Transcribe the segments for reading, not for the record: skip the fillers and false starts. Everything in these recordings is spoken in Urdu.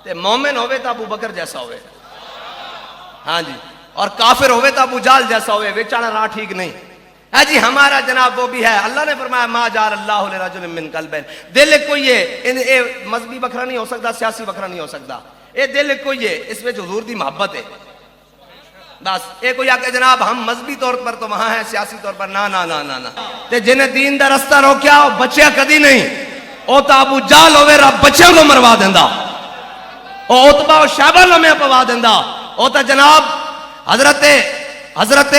تے مومن ہوئے تو ابو بکر جیسا ہوئے, ہاں جی, اور کافر ہوئے تو ابو جال جیسا ہوئے, ویچانا راہ ٹھیک نہیں ہے جی. ہمارا جناب وہ بھی ہے, اللہ نے فرمایا ما جعل اللہ لرجل من قلبین, دل کوئی ہے, مذہبی بکھرا نہیں ہو سکتا, سیاسی بکھرا نہیں ہو سکتا, اے دل کوئی ہے, اس میں حضور دی محبت ہے بس. اے کوئی آکے جناب ہم مذہبی طور پر تو وہاں ہیں, سیاسی طور پر نا نا نا نا نا. تے جنہیں دین دا رستہ روکیا وہ بچیا کدی نہیں, او تا ابو جال ہوئے رب بچیاں کو مروا دیندہ, او عتبہ و شعبہ لمحہ پوا دیندہ, او تا جناب حضرت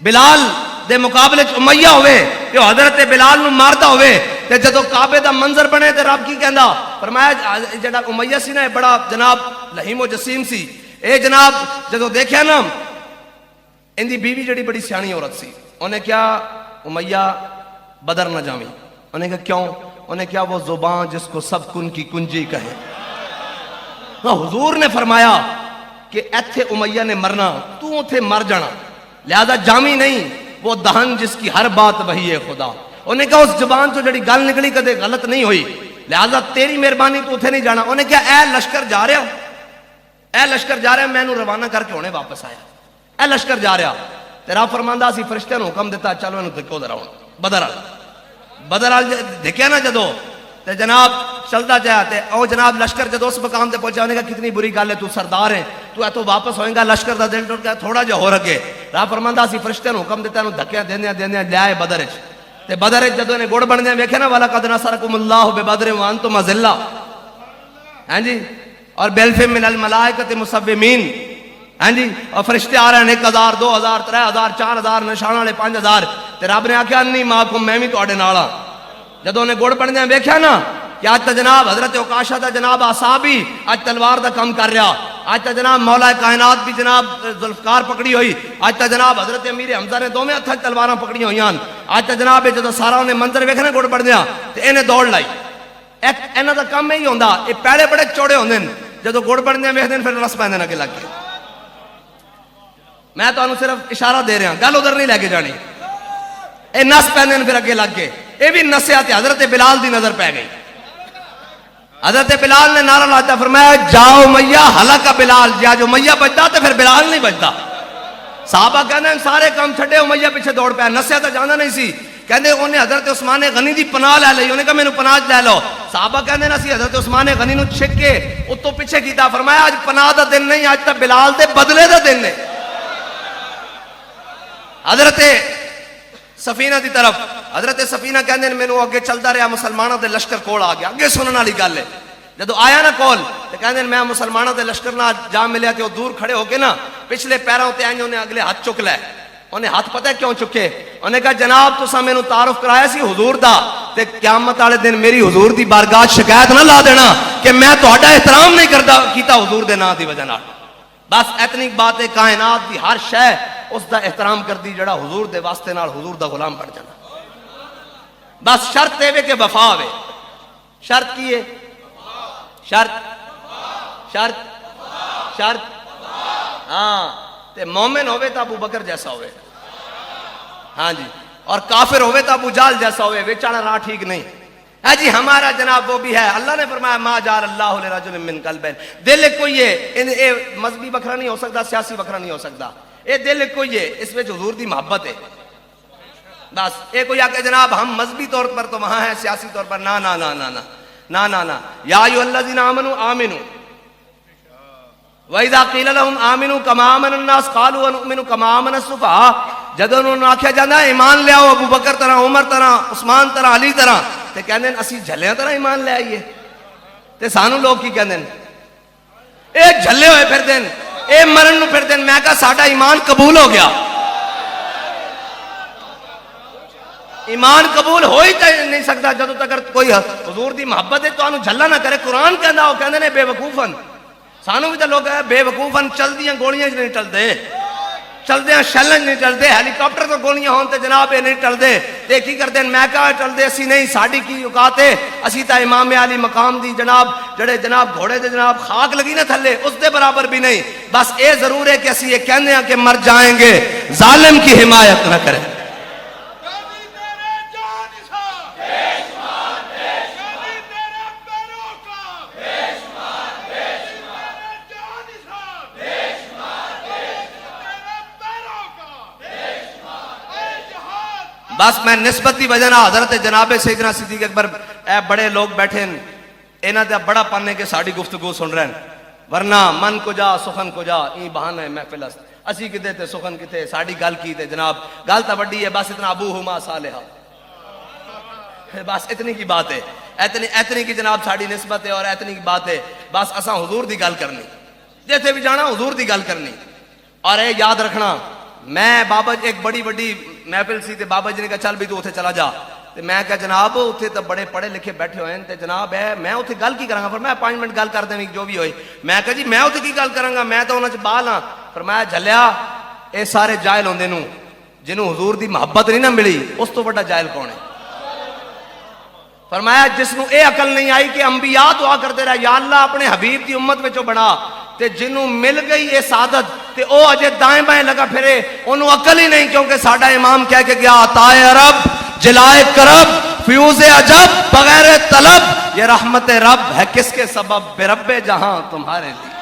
بلال دے مقابلے امیہ ہوئے کہ حضرت بلال نو ماردہ ہوئے, تے جدو کعبے دا منظر بنے تے رب کی کہندا, فرمایا جڑا امیہ سی نا بڑا جناب لہیم و جسیم سی, اے جناب جدو دیکھیا نا ان دی بیوی جڑی بڑی سیانی عورت سی, انہیں کیا امیہ بدر نہ جاویں, انہیں کہا کیوں, انہیں کیا وہ زبان جس کو سب کن کی کنجی کہے. حضور نے فرمایا کہ ایتھے امیہ نے مرنا, تو اتھے مر جانا, لہذا جامی نہیں, وہ دہن جس کی ہر بات وہی ہے خدا. انہیں کہا اس زبان تو جڑی گل نکلی کدے غلط نہیں ہوئی, لہذا تیری مہربانی تو اتھے نہیں جانا. انہیں کہا اے لشکر جا رہا, اے لشکر جا رہا, میں نو روانہ کر کے ہونے واپس آیا, اے لشکر جا رہا. تیرا فرماندہ سی فرشتے نے حکم دیتا چلو انہوں دھکو دراؤں بدر آل دھکیا نا جدو, تے جناب چلتا جاتے, او جناب لشکر جدو اس مقام تے پہنچا, انہیں کہا کتنی بری گل ہے, تو سردار ہے, تو تو واپس ہوئیں گا, لشکر دا دل ٹوٹ گیا, تھوڑا جا ہو رکھے. راہ فرماندہ سی فرشتے نے حکم دیتا انہوں دھکیاں دیندیاں لائے بدر اچ, تے بدر اچ جدو انہیں گوڑ بن دیا ویکھے نا وَلَقَدْ نَصَرَكُمُ اللَّهُ بِبَدْرٍ وَأَنْتُمْ أَذِلَّةٌ, ہاں جی, اور بِأَلْفٍ مِّنَ الْمَلَائِكَةِ مُصَوِّمِينَ, ہاں جی, اور فرشتے آ رہے ہیں 1000 2000 3000 4000 نشان والے 5000, تے رب نے آکھیا انی معکم, میں بھی تواڈے نال ہاں. جدو انہیں گوڑ بن دیا ویکھیا نا کہ آج تا جناب حضرت عکاشہ دا جناب آصابی آج تلوار دا کم کر رہا, آج تا جناب مولا کائنات بھی جناب ذوالفقار پکڑی ہوئی, آج تا جناب حضرت امیر حمزہ نے دو میں ہتھ تلواراں پکڑی ہوئیاں, آج تا جناب جدو سارا انہیں منظر ویکھنا گوڑ بن دیا تے انہیں دوڑ لائی. انہاں دا کم ہی ہوندا, اے پیڑے بڑے چوڑے ہوندے نے, جدو گوڑ بن دیا ویکھدے پھر رس پیندے نے اگے لگ کے. میں تو صرف اشارہ دے رہا, گل ادھر نہیں لے کے جانی, اے نس پیندے نے پھر اگے لگ کے. اے بھی نسیا تے حضرت بلال دی نظر پہ گئی. حضرت بلال نے نعرہ لاتا, فرمایا جاؤ امیہ ہلاکا بلال, جا جو امیہ بچتا تے پھر بلال نہیں بچتا. صحابہ کہنے ہیں سارے کام چھڑے, امیہ پیچھے دوڑ پیا, نسیا تو جانا نہیں سی. کہنے انہیں حضرت عثمان غنی دی پناہ لے لئی, انہیں کہا میں نو پناہ لے لو. صحابہ کہنے نا سی حضرت عثمان غنی نو چھک کے اتو پیچھے کیتا, فرمایا آج پناہ دا دن نہیں, آج تا بلال دے بدلے دا دن ہے. حضرت سفینہ دی طرف, حضرت سفینہ کہندے نے مینوں اگے چلدا رہیا, مسلماناں دے لشکر کول آ گیا, اگے سنن والی گل ہے. جدو آیا نا کول تے کہندے نے میں مسلماناں دے لشکر نال جا ملیا, تے او دور کھڑے ہو کے نا پچھلے پیراں تے آئیں, انہیں اگلے ہاتھ چک لے. انہیں ہاتھ پتہ ہے کیوں چکے, انہیں کہا جناب تساں مینوں تعارف کرایا سی حضور دا, تے قیامت والے دن میری حضور دی بارگاہ شکایت نہ لا دینا کہ میں تہاڈا احترام نہیں کردا کیتا حضور دے نام دی وجہ نال. بس اتنی بات ہے, کائنات دی ہر شے اس دا احترام کر دی جڑا حضور دے واسطے نال حضور دا غلام بن جانا. بس شرط ہے کہ وفا ہوے. شرط کی ہے, شرط ہاں, تے مومن ہوئے تو ابو بکر جیسا ہوئے, ہاں جی, اور کافر ہوئے تو ابو جال جیسا ہوئے, ویچانا راہ ٹھیک نہیں ہے جی. ہمارا جناب وہ بھی ہے, اللہ نے فرمایا ما جعل اللہ لرجل من قلبین, دل کوئی ہے, اے مذہبی بکھرا نہیں ہو سکتا, سیاسی بکھرا نہیں ہو سکتا, اے دل کوئی ہے, اس میں حضور دی محبت ہے بس. اے کوئی آکے جناب ہم مذہبی طور پر تو وہاں ہیں, سیاسی طور پر نا نا نا نا نا نا نا نا. یا ایھا الذین آمنوا آمنوا وَإِذَا قِيلَ لَهُمْ آمِنُوا كَمَا آمَنَ النَّاسُ قَالُوا وَنُؤْمِنُ كَمَا آمَنَ السُّفَهَاءُ, جدوں انہوں نے آکھیا جاندا ایمان لے آؤ ابو بکر طرح, عمر طرح, عثمان طرح, علی طرح, تے کہندے نے اسی جھلیاں طرح ایمان لے آئیے. تے سانو لوگ کی کہندے نے اے جھلے ہوئے پھر دین, اے مرن نو پھر دین. میں کہا ساڈا ایمان قبول ہو گیا, ایمان قبول ہو ہی نہیں سکتا جدوں تک کوئی حضور دی محبت ہے تو انہوں جھلا نہ کرے. قرآن کہندا, وہ کہندے نے بے وقوفن, سانو بھی تو لوگ ہے بے وقوفن, چل دیاں گولیاں نہیں ٹلدے, چل دیاں شیلنج نہیں ٹلدے, ہیلی کاپٹر تو گولیاں ہون تے جناب یہ نہیں ٹلدے. تے کی کردے میں کہا ٹلدے اسی نہیں, ساڈی کی اوقات ہے, اسی تا امام علی مقام دی جناب جڑے جناب گھوڑے دے جناب خاک لگی نہ تھلے اس دے برابر بھی نہیں. بس اے ضرور ہے کہ اسی یہ کہنے ہیں کہ مر جائیں گے, ظالم کی حمایت نہ کریں. بس میں نسبت دی وجہ نال حضرت جناب سیدنا صدیق اکبر اے بڑے لوگ بیٹھے ہیں انہاں دا بڑا پن ہے کہ ساڈی گفتگو سن رہے ہیں، ورنہ من کو جا سخن کو جا این بہانہ ہے محفل است، اسی کتے تے سخن کتے ساڈی گل کی تے جناب گل تا بڑی ہے، بس اتنا ابوہما صالحہ، بس اتنی کی بات ہے، اتنی کی جناب ساڑی نسبت ہے اور اتنی کی بات ہے، بس اساں حضور دی گل کرنی، جیسے بھی جانا حضور دی گل کرنی۔ اور اے یاد رکھنا، میں بابا جی ایک بڑی بڑی محفل سی تے بابا جی نے کہا چل بھی تو اتھے چلا جا، تے میں کہا جناب اتھے تو بڑے پڑھے لکھے بیٹھے ہوئے ہیں تے جناب ہے میں اتھے گل کی کرانگا، فرمایا 5 منٹ گل کر دیں جو بھی ہوئی، میں کہا جی میں اتھے کی گل کرانگا، میں تو انہاں چ بال ہاں، فرمایا جھلیا اے سارے جاہل ہوندے نوں جنہوں حضور دی محبت نہیں نہ ملی، اس تو بڑا جاہل کون ہے؟ فرمایا جس نو اے عقل نہیں آئی کہ انبیاء دعا کرتے رہا یا اللہ اپنے حبیب دی امت وچوں بنا، تے جنوں مل گئی اے سعادت تے او اجے دائیں بائیں لگا پھرے، انہوں عقل ہی نہیں، کیونکہ ساڈا امام کہہ کے گیا عطائے عرب جلائے کرب فیوز عجب بغیر طلب، یہ رحمت رب ہے کس کے سبب برب جہاں تمہارے لیے۔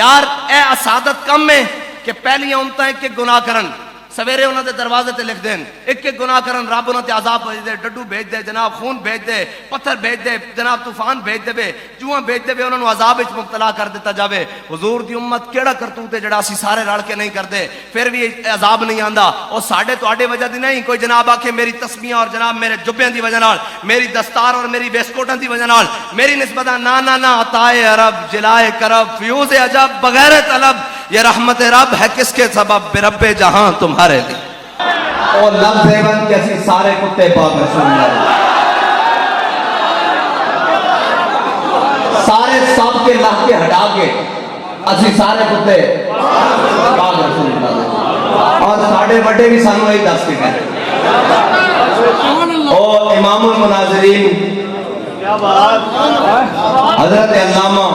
یار اے سعادت کم ہے کہ پہلی امتیں ایک ایک گناہ کرن، سویرے انہوں نے دروازے تے لکھ دیں ایک ایک گناہ کرن، رب انہوں نے عذاب بھیج دے، ڈڈو بھیج دے جناب، خون بھیج دے، پتھر بھیج دے جناب، طوفان بھیج دے بے، جوہاں بھیج دے بے، انہوں نے عذاب وچ مبتلا کر دیتا جاوے۔ حضور دی امت کیڑا کرتوت ہے جڑا اسی سارے رل کے نہیں کردے پھر بھی عذاب نہیں آندا، اور ساڈے تواڈے وجہ دی نہیں، کوئی جناب آکھے میری تسبیحاں اور جناب میرے جبیاں دی وجہ نال، میری دستار اور میری ویسکوٹاں دی وجہ نال میری نسبت نا نا نا، عطائے عرب جلائے کرب فیوز عجب بغیر طلب، یہ رحمت رب ہے کس کے سبب برب جہاں تمہارے لیے۔ اور لفظ ایون کہ اسی سارے کتے پاک رسول اللہ، سارے سب کے لہ کے ہٹا کے اسی سارے کتے پاک رسول اللہ، اور ساڑھے بڑے بھی سانو ایک دس کے گئے۔ اور امام المناظرین حضرت علامہ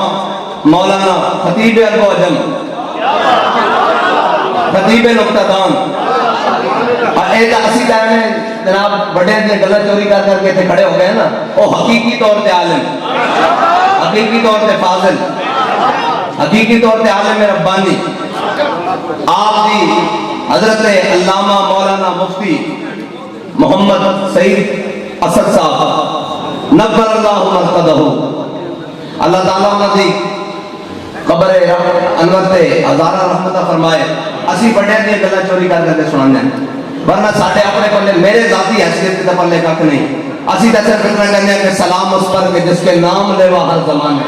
مولانا خطیب ارب و عجم خطیب نقطہ دان، اور ایک اسی ٹائم میں جناب بڑے دے غلط چوری کر کر کے تھے کھڑے ہو گئے نا، وہ حقیقی طور تے عالم، حقیقی طور تے فاضل، حقیقی طور تے عالم ربانی، آپ دی حضرت علامہ مولانا مفتی محمد سعید اسد صاحب نبر اللہ مرقدہ، اللہ تعالیٰ انہوں دی قبر انور تے ہزارہ رحمتہ فرمائے۔ اسی بڑے دے گلا چوری کر کے سنانے ہیں، ورنہ ساڑھے اپنے پلے میرے ذاتی حیثیت کے پلے کک نہیں، اسی تے صرف اتنا کہنے ہیں کہ سلام اس پر کہ جس کے نام لے وہ ہر زمانے،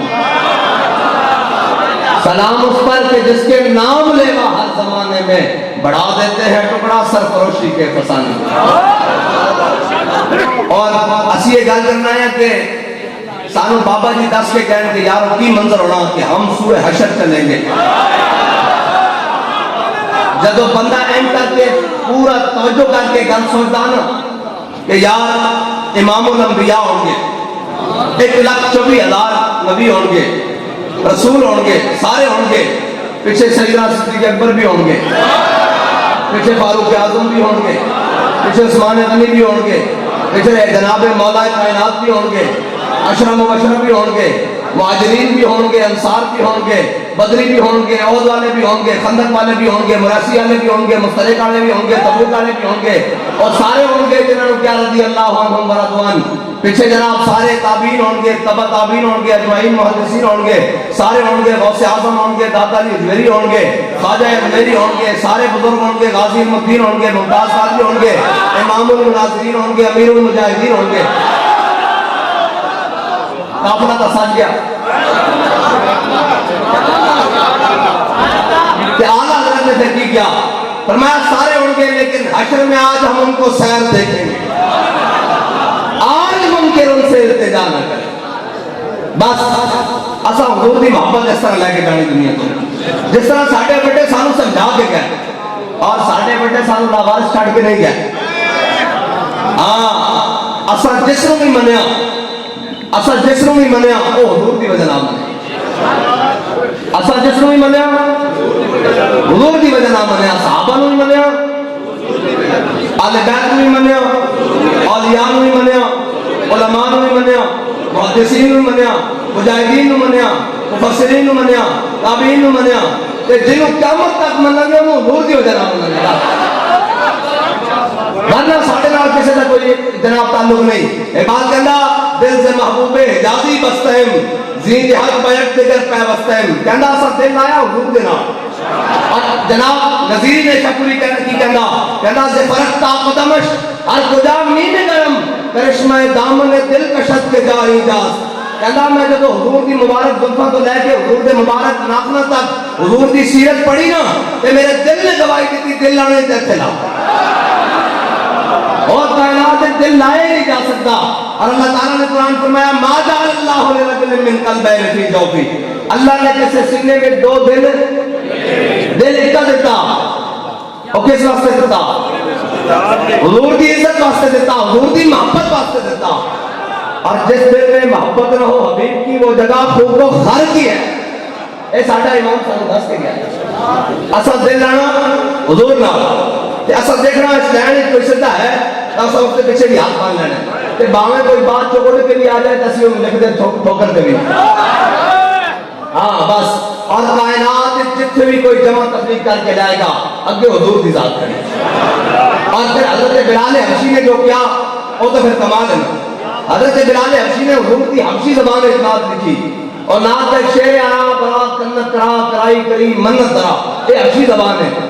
سلام اس پر کہ جس کے نام لے وہ ہر زمانے میں، بڑھا دیتے ہیں ٹکڑا سرفروشی کے فسانے۔ اور اسی یہ گل کرنا ہے کہ سانو بابا جی دس کے کہنے کہ یارو کی منظر ہونا کہ ہم سوئے حشر چلیں گے، جدو بندہ ایم کر کے پورا توجہ کر کے گل سوچتا نا کہ یار امام الانبیاء ہوں گے، 1,24,000 نبی ہوں گے، رسول ہوں گے، سارے ہوں گے، پیچھے سیدنا صدیق اکبر بھی ہوں گے، پیچھے فاروق اعظم بھی ہوں گے، پیچھے عثمان غنی بھی ہوں گے، پیچھے جناب مولا کائنات بھی ہوں گے، اشرم و بشرم بھی ہوں گے، مہاجرین بھی ہوں گے، انصار بھی ہوں گے، بدری بھی ہوں گے، عہد والے بھی ہوں گے، خندق والے بھی ہوں گے، مراسی والے بھی ہوں گے، مسترق والے بھی ہوں گے، تبوک والے بھی ہوں گے، اور سارے ہوں گے جنہوں نے کیا رضی اللہ عنہم ورضوان، پیچھے جناب سارے تابعین ہوں گے، تبع تابعین ہوں گے، اجمعین محدثین ہوں گے، سارے ہوں گے، غوث اعظم ہوں گے، داتا علی حجویری ہوں گے، خواجہ اجمیری ہوں گے، سارے بزرگ ہوں گے، غازی المدین ہوں گے، ممتاز قادری ہوں گے، امام المناظرین ہوں گے، امیر المجاہدین ہوں گے۔ قافلہ تو سج گیا کہ اعلیٰ حضرت نے پھر کی کیا، فرمایا سارے ہوں گے لیکن حشر میں آج ہم ان کو سیر دیکھیں گے، آج منکر ان سے التجا نہ کریں۔ بس اساں حضور دی محبت اس طرح لے کے جانی دنیا کو، جس طرح ساڑھے بڑے سانو سمجھا کے گئے، اور ساڑھے بڑے سانو لاوارث چھڑ کے نہیں گئے۔ ہاں اساں جس نوں بھی منیا، اساں جس نوں بھی منیا وہ حضور دی وجہ نال منیا، اساں جس نوں بھی منیا حضور دی وجہ نال منیا، صحابہ نوں بھی منیا، اہل بیت نوں بھی منیا، اولیاء نوں بھی منیا، علماء نوں بھی منیا، محدثین نوں منیا، مجاہدین نوں منیا، مفسرین نوں منیا، تابعین نوں منیا، تے جنوں قیامت تک مننا گے انہوں حضور دی وجہ نال مننا گے۔ ورنہ ساڑھے نال کسی کا کوئی جناب تعلق نہیں. اقبال کہندا دل سے محبوب حجازی بستہم زین حق بیک دیگر پہ بستہم. کہندا اسا دل آیا حضور دے نال. اور جناب نظیر نے شکری کی کہندا سے فرقتا قدمش ہر کجا مین گرم کرشمہ دامن دل کشت کے جائی جاس. کہندا میں جب حضور دی مبارک زلفاں تو لے کے حضور دے مبارک ناخنا تک حضور دی سیرت پڑھی نا تے میرے دل نے گواہی دیتی دل لانے تے تھلا اور کائنات دل لائے نہیں جا سکتا. اور اللہ تعالیٰ نے قرآن فرمایا ما جعل اللہ لرجل من قلبین فی جوفہ. اللہ نے کسی سینے میں دو دل ایک دیتا. اور کس واسطے دیتا؟ حضور کی عزت واسطے دیتا, حضور کی محبت واسطے دیتا. اور جس دل میں محبت نہ ہو حبیب کی وہ جگہ خوب کو خر کی ہے. اے ساڈا امام سانو دس کے گیا اصل دل لانا حضور نال تے اصل دیکھنا اس لین کوئی سیدھا ہے اس وقت پیچھے بھی ہاتھ باندھ لینا تے باویں کوئی بات چوکڑ کے لیے آ جائے تے اسی لکھ دے ٹھوکر دے بھی. ہاں بس. اور کائنات جتنے بھی کوئی جمع تفریق کر کے جائے گا اگے حضور کی ذات کرے. اور پھر حضرت بلال حبشی نے جو کیا وہ تو پھر کمال ہے. حضرت بلال حبشی نے حضور کی حبشی زبان میں نعت لکھی اور نعت شعر آنا برا کنت کرا کرائی کری منت درا. یہ حبشی زبان ہے.